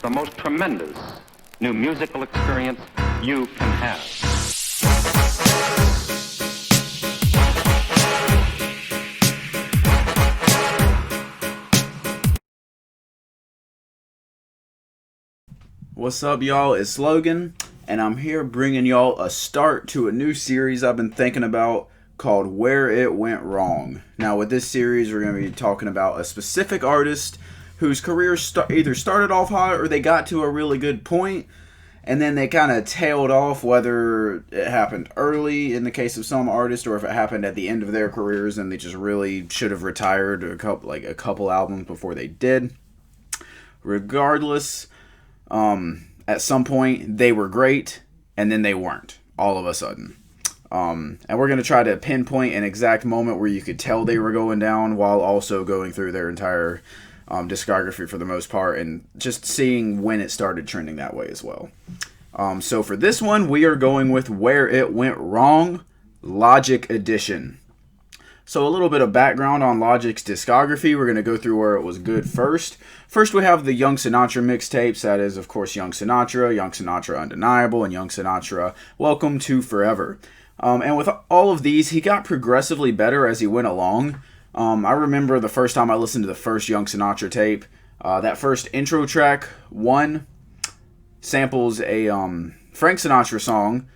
the most tremendous new musical experience you can have. What's up, y'all? It's Logan, and I'm here bringing y'all a start to a new series I've been thinking about called Where It Went Wrong. Now, with this series, we're going to be talking about a specific artist whose career either started off hot or they got to a really good point, and then they kind of tailed off, whether it happened early in the case of some artists or if it happened at the end of their careers and they just really should have retired a couple albums before they did. Regardless, at some point they were great and then they weren't all of a sudden. And we're going to try to pinpoint an exact moment where you could tell they were going down while also going through their entire discography for the most part and just seeing when it started trending that way as well. So for this one, we are going with Where It Went Wrong, Logic Edition. So a little bit of background on Logic's discography. We're going to go through where it was good first. First, we have the Young Sinatra mixtapes. That is, of course, Young Sinatra Undeniable, and Young Sinatra Welcome to Forever. And with all of these, he got progressively better as he went along. I remember the first time I listened to the first Young Sinatra tape. That first intro track, One, samples a Frank Sinatra song.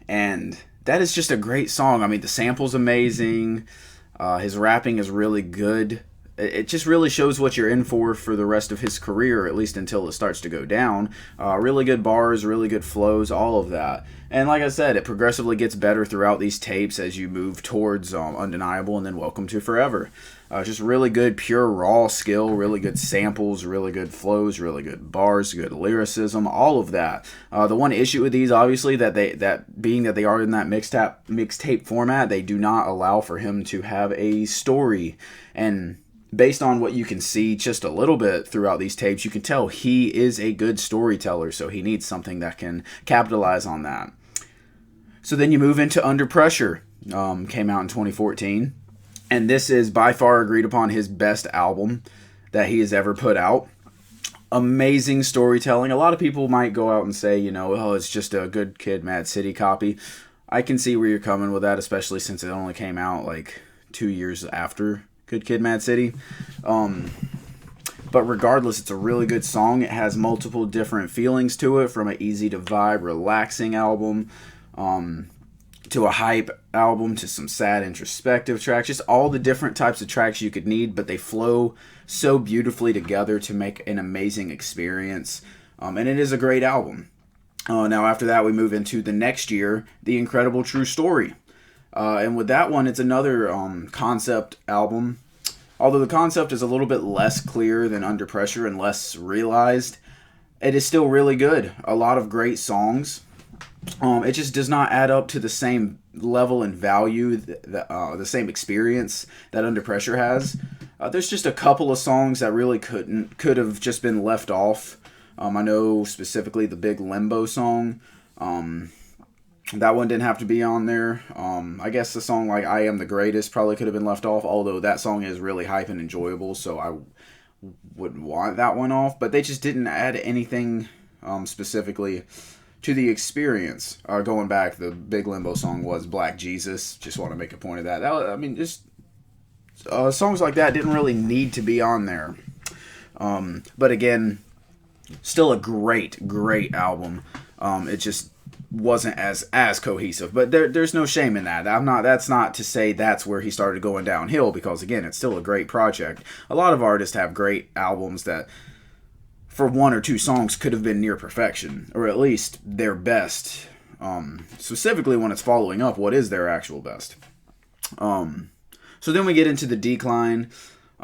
And that is just a great song. I mean, the sample's amazing. His rapping is really good. It just really shows what you're in for the rest of his career, at least until it starts to go down. Really good bars, really good flows, all of that. And like I said, it progressively gets better throughout these tapes as you move towards Undeniable and then Welcome to Forever. Just really good, pure, raw skill, really good samples, really good flows, really good bars, good lyricism, all of that. The one issue with these, obviously, that being that they are in that mixtape format, they do not allow for him to have a story. And based on what you can see just a little bit throughout these tapes, you can tell he is a good storyteller, so he needs something that can capitalize on that. So then you move into Under Pressure, came out in 2014, and this is by far agreed upon his best album that he has ever put out. Amazing storytelling. A lot of people might go out and say, oh, it's just a Good Kid, Mad City copy. I can see where you're coming with that, especially since it only came out like 2 years after Good Kid, Mad City. But regardless, it's a really good song. It has multiple different feelings to it, from an easy to vibe, relaxing album, to a hype album, to some sad introspective tracks. Just all the different types of tracks you could need, but they flow so beautifully together to make an amazing experience. And it is a great album. Now after that, we move into the next year, The Incredible True Story. And with that one, it's another concept album. Although the concept is a little bit less clear than Under Pressure and less realized, it is still really good. A lot of great songs. It just does not add up to the same level and value, the same experience that Under Pressure has. There's just a couple of songs that really could have just been left off. I know specifically the big Limbo song. That one didn't have to be on there. I guess the song like I Am the Greatest probably could have been left off, although that song is really hype and enjoyable, so I wouldn't want that one off. But they just didn't add anything specifically to the experience. Going back, the big Limbo song was Black Jesus. Just want to make a point of that. Just songs like that didn't really need to be on there. But again, still a great album. It just wasn't as cohesive, but there's no shame in that. That's not to say that's where he started going downhill, because again, it's still a great project. A lot of artists have great albums that for one or two songs could have been near perfection, or at least their best, specifically when it's following up what is their actual best. So then we get into the decline.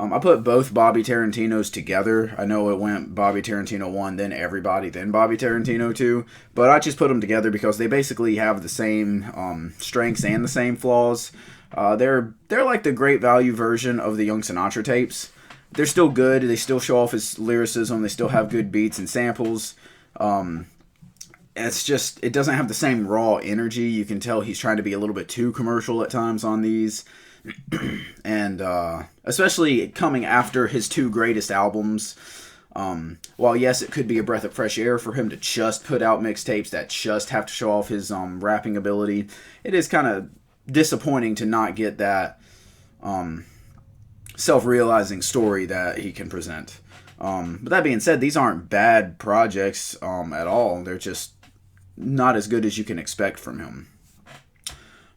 I put both Bobby Tarantino's together. I know it went Bobby Tarantino 1, then Everybody, then Bobby Tarantino 2. But I just put them together because they basically have the same strengths and the same flaws. They're like the great value version of the Young Sinatra tapes. They're still good. They still show off his lyricism. They still have good beats and samples. It's just, it doesn't have the same raw energy. You can tell he's trying to be a little bit too commercial at times on these. And especially coming after his two greatest albums, While yes, it could be a breath of fresh air for him to just put out mixtapes that just have to show off his rapping ability, it is kind of disappointing to not get that self-realizing story that he can present. But that being said, these aren't bad projects at all. They're just not as good as you can expect from him.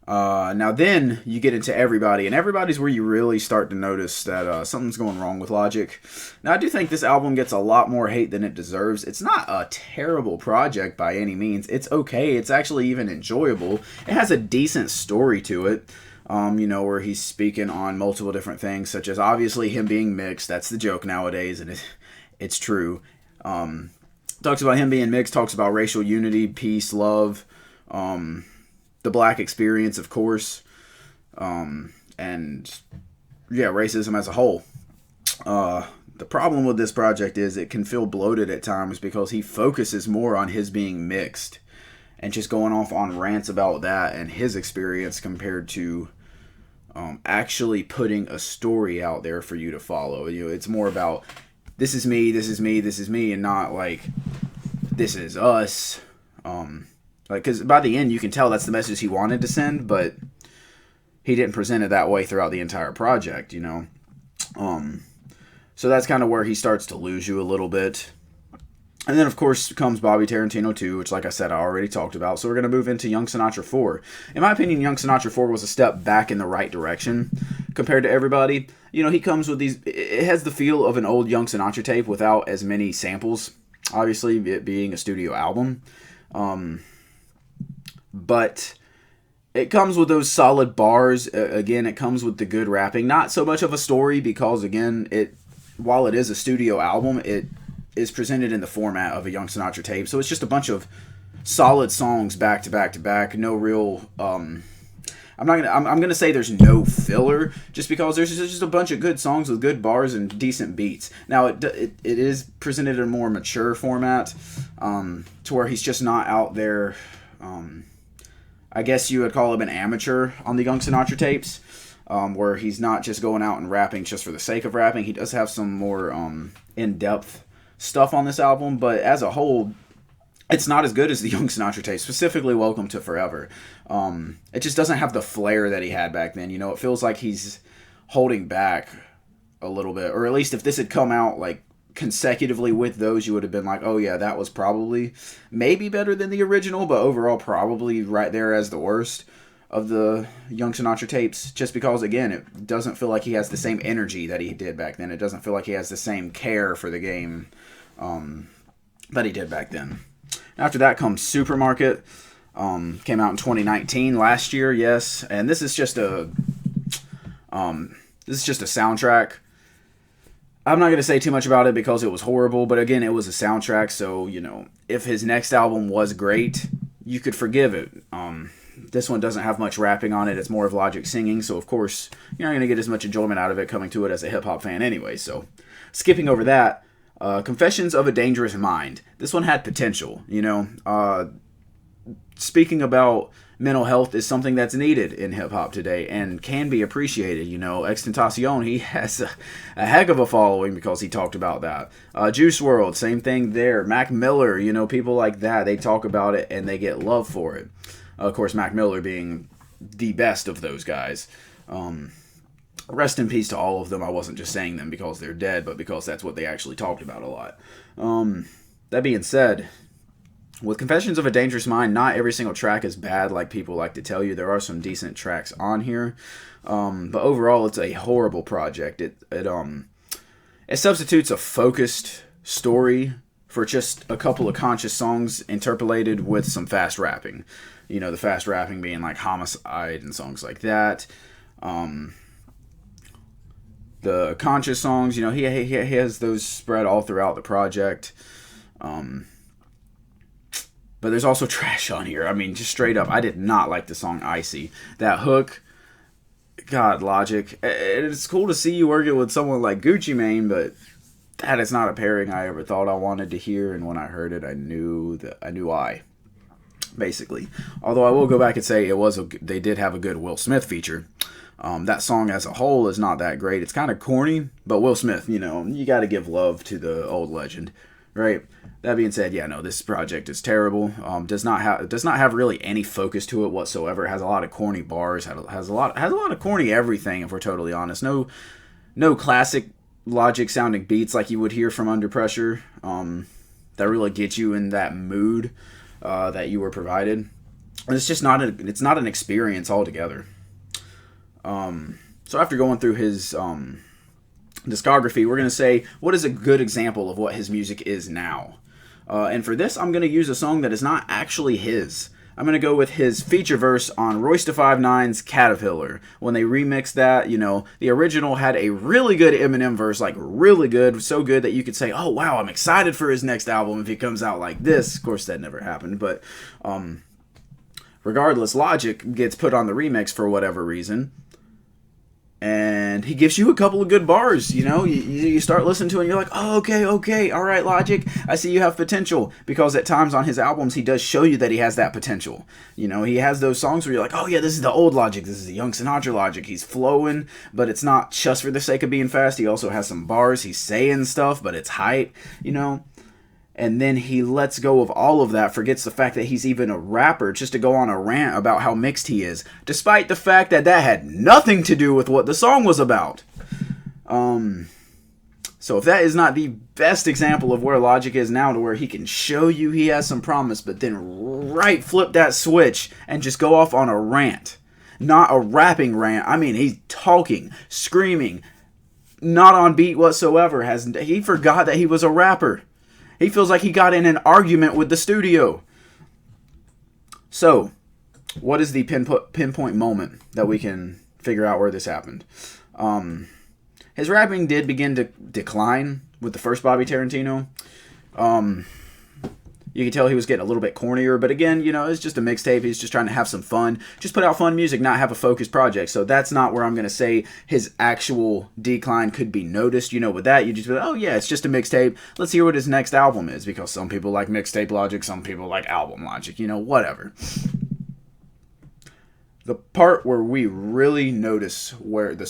Now then you get into Everybody, and Everybody's where you really start to notice that something's going wrong with Logic. Now I do think this album gets a lot more hate than it deserves. It's not a terrible project by any means. It's okay. It's actually even enjoyable. It has a decent story to it. Where he's speaking on multiple different things, such as obviously him being mixed. That's the joke nowadays, and it's true. Talks about him being mixed, talks about racial unity, peace, love, the black experience, of course, and racism as a whole. The problem with this project is it can feel bloated at times because he focuses more on his being mixed and just going off on rants about that and his experience compared to actually putting a story out there for you to follow. It's more about this is me, this is me, this is me, and not like this is us. Because by the end you can tell that's the message he wanted to send, but he didn't present it that way throughout the entire project. So that's kind of where he starts to lose you a little bit. And then, of course, comes Bobby Tarantino 2, which, like I said, I already talked about. So we're going to move into Young Sinatra 4. In my opinion, Young Sinatra 4 was a step back in the right direction compared to Everybody. He comes with these... It has the feel of an old Young Sinatra tape without as many samples. Obviously, it being a studio album. But it comes with those solid bars. Again, it comes with the good rapping. Not so much of a story because, again, while it is a studio album, it is presented in the format of a Young Sinatra tape. So it's just a bunch of solid songs back to back to back. No real... I'm gonna say there's no filler, just because there's just a bunch of good songs with good bars and decent beats. Now it is presented in a more mature format, to where he's just not out there. I guess you would call him an amateur on the Young Sinatra tapes, where he's not just going out and rapping just for the sake of rapping. He does have some more in-depth stuff on this album, but as a whole, it's not as good as the Young Sinatra tape, specifically Welcome to Forever. It just doesn't have the flair that he had back then. It feels like he's holding back a little bit, or at least if this had come out like consecutively with those, you would have been like, oh yeah, that was probably maybe better than the original, but overall probably right there as the worst of the Young Sinatra tapes, just because, again, it doesn't feel like he has the same energy that he did back then. It doesn't feel like he has the same care for the game that he did back then. After that comes Supermarket. Came out in 2019, last year, yes. And this is just a soundtrack. I'm not going to say too much about it because it was horrible, but again, it was a soundtrack, so, if his next album was great, you could forgive it. This one doesn't have much rapping on it. It's more of Logic singing, so of course, you're not going to get as much enjoyment out of it coming to it as a hip-hop fan anyway. So, skipping over that, Confessions of a Dangerous Mind. This one had potential, Speaking about mental health is something that's needed in hip-hop today and can be appreciated. Extentacion, he has a heck of a following because he talked about that. Juice WRLD, same thing there. Mac Miller, people like that, they talk about it and they get love for it. Of course, Mac Miller being the best of those guys. Rest in peace to all of them. I wasn't just saying them because they're dead, but because that's what they actually talked about a lot. That being said, with Confessions of a Dangerous Mind, not every single track is bad like people like to tell you. There are some decent tracks on here. But overall, it's a horrible project. It substitutes a focused story for just a couple of conscious songs interpolated with some fast rapping. The fast rapping being like Homicide and songs like that. The conscious songs, he has those spread all throughout the project. But there's also trash on here. I mean, just straight up, I did not like the song Icy. That hook, God, Logic. It's cool to see you working with someone like Gucci Mane, but that is not a pairing I ever thought I wanted to hear. And when I heard it, I knew basically. Although I will go back and say they did have a good Will Smith feature. That song as a whole is not that great. It's kind of corny, but Will Smith, you got to give love to the old legend, right? That being said, yeah, no, this project is terrible. Does not have really any focus to it whatsoever. It has a lot of corny bars. Has a lot of corny everything. If we're totally honest, no classic Logic sounding beats like you would hear from Under Pressure. That really get you in that mood that you were provided. And it's just not an experience altogether. So after going through his discography, we're going to say what is a good example of what his music is now. And for this, I'm going to use a song that is not actually his. I'm going to go with his feature verse on Royce da 5'9's Caterpillar. When they remixed that, the original had a really good Eminem verse, like really good, so good that you could say, oh wow, I'm excited for his next album if he comes out like this. Of course, that never happened, but regardless, Logic gets put on the remix for whatever reason. And he gives you a couple of good bars, You start listening to it and you're like, oh, okay, all right, Logic, I see you have potential. Because at times on his albums, he does show you that he has that potential. He has those songs where you're like, oh yeah, this is the old Logic, this is the young Sinatra Logic. He's flowing, but it's not just for the sake of being fast. He also has some bars, he's saying stuff, but it's hype, And then he lets go of all of that, forgets the fact that he's even a rapper, just to go on a rant about how mixed he is, despite the fact that that had nothing to do with what the song was about. So if that is not the best example of where Logic is now, to where he can show you he has some promise, but then right flip that switch and just go off on a rant. Not a rapping rant. I mean, he's talking, screaming, not on beat whatsoever. He forgot that he was a rapper. He feels like he got in an argument with the studio. So, what is the pinpoint moment that we can figure out where this happened? His rapping did begin to decline with the first Bobby Tarantino. You could tell he was getting a little bit cornier, but again, it's just a mixtape. He's just trying to have some fun. Just put out fun music, not have a focused project. So that's not where I'm going to say his actual decline could be noticed. With that, you just be like, oh yeah, it's just a mixtape. Let's hear what his next album is, because some people like mixtape Logic, some people like album Logic, whatever. The part where we really notice where the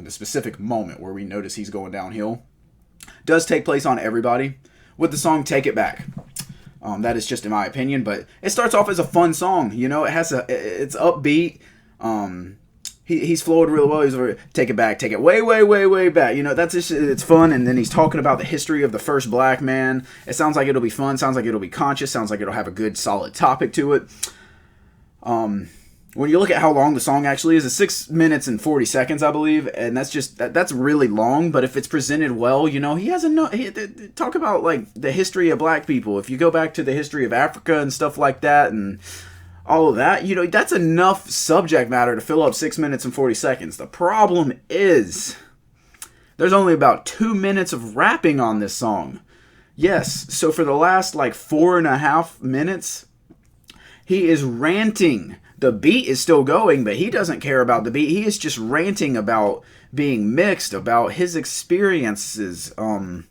specific moment where we notice he's going downhill, does take place on Everybody with the song Take It Back. That is just in my opinion, but it starts off as a fun song. It's upbeat. He's flowed really well. He's over, take it back, take it way, way, way, way back. It's fun. And then he's talking about the history of the first black man. It sounds like it'll be fun. Sounds like it'll be conscious. Sounds like it'll have a good, solid topic to it. When you look at how long the song actually is, it's 6 minutes and 40 seconds, I believe, and that's really long. But if it's presented well, he has talk about like the history of black people. If you go back to the history of Africa and stuff like that, and all of that, that's enough subject matter to fill up 6 minutes and 40 seconds. The problem is, there's only about 2 minutes of rapping on this song. Yes, so for the last like 4.5 minutes, he is ranting. The beat is still going, but he doesn't care about the beat. He is just ranting about being mixed, about his experiences for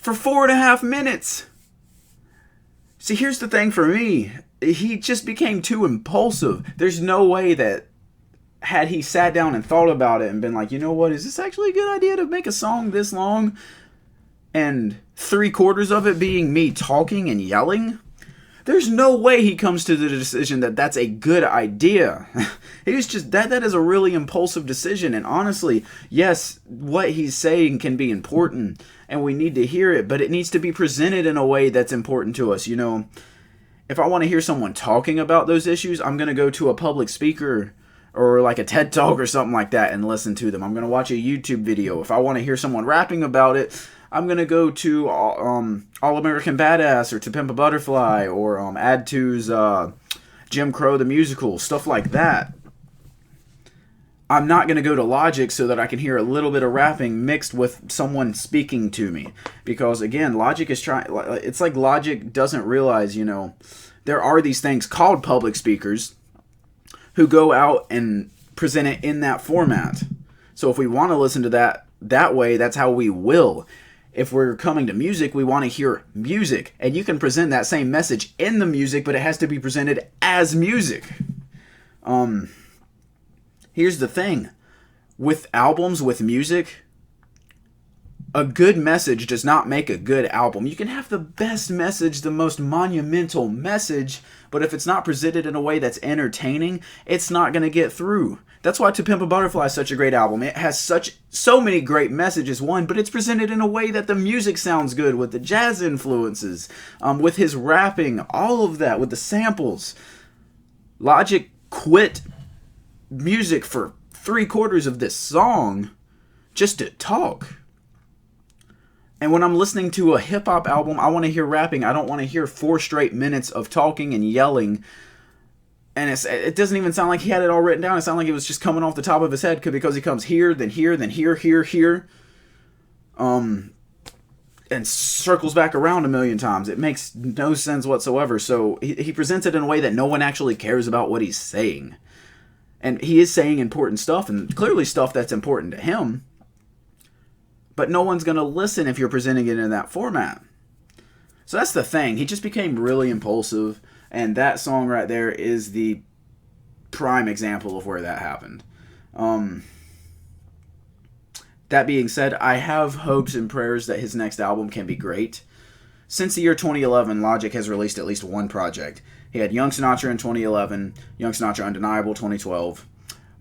4.5 minutes. See, here's the thing for me. He just became too impulsive. There's no way that had he sat down and thought about it and been like, what, is this actually a good idea to make a song this long? And 3/4 of it being me talking and yelling? There's no way he comes to the decision that that's a good idea. He's just, that is a really impulsive decision. And honestly, yes, what he's saying can be important and we need to hear it, but it needs to be presented in a way that's important to us. If I want to hear someone talking about those issues, I'm going to go to a public speaker or like a TED Talk or something like that and listen to them. I'm going to watch a YouTube video. If I want to hear someone rapping about it, I'm going to go to All American Badass or To Pimp a Butterfly or Add To's Jim Crow the Musical, stuff like that. I'm not going to go to Logic so that I can hear a little bit of rapping mixed with someone speaking to me. Because, again, Logic is trying... It's like Logic doesn't realize, there are these things called public speakers who go out and present it in that format. So if we want to listen to that way, that's how we will. If we're coming to music, we want to hear music. And you can present that same message in the music, but it has to be presented as music. Here's the thing. With albums, with music, a good message does not make a good album. You can have the best message, the most monumental message, but if it's not presented in a way that's entertaining, it's not going to get through. That's why To Pimp a Butterfly is such a great album. It has so many great messages, one, but it's presented in a way that the music sounds good, with the jazz influences, with his rapping, all of that, with the samples. Logic quit music for 3/4 of this song just to talk. And when I'm listening to a hip-hop album, I want to hear rapping. I don't want to hear 4 straight minutes of talking and yelling. And it doesn't even sound like he had it all written down. It sounded like it was just coming off the top of his head, because he comes here, then here, then here, here. And circles back around a million times. It makes no sense whatsoever. So he presents it in a way that no one actually cares about what he's saying. And he is saying important stuff, and clearly stuff that's important to him. But no one's going to listen if you're presenting it in that format. So that's the thing. He just became really impulsive, and that song right there is the prime example of where that happened. That being said, I have hopes and prayers that his next album can be great. Since the year 2011, Logic has released at least one project. He had Young Sinatra in 2011, Young Sinatra Undeniable 2012,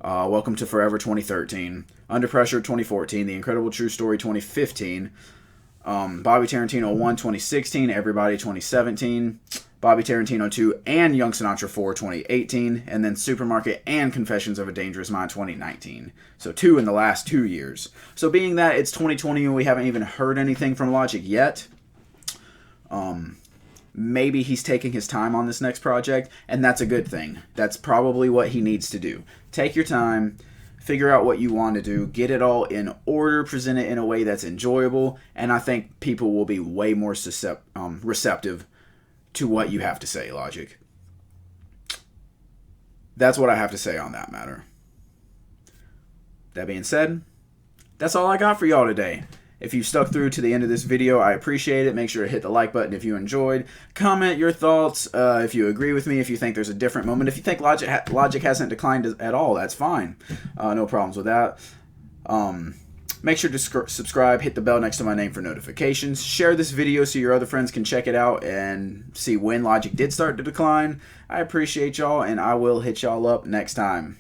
Welcome to Forever 2013, Under Pressure 2014, The Incredible True Story 2015, Bobby Tarantino 1 2016, Everybody 2017, Bobby Tarantino 2 and Young Sinatra 4 2018, and then Supermarket and Confessions of a Dangerous Mind 2019. So 2 in the last 2 years. So being that it's 2020 and we haven't even heard anything from Logic yet, maybe he's taking his time on this next project, and that's a good thing. That's probably what he needs to do. Take your time, figure out what you want to do, get it all in order, present it in a way that's enjoyable, and I think people will be way more receptive to what you have to say, Logic. That's what I have to say on that matter. That being said, that's all I got for y'all today. If you stuck through to the end of this video, I appreciate it. Make sure to hit the like button if you enjoyed. Comment your thoughts if you agree with me, if you think there's a different moment. If you think Logic hasn't declined at all, that's fine. No problems with that. Make sure to subscribe, hit the bell next to my name for notifications. Share this video so your other friends can check it out and see when Logic did start to decline. I appreciate y'all, and I will hit y'all up next time.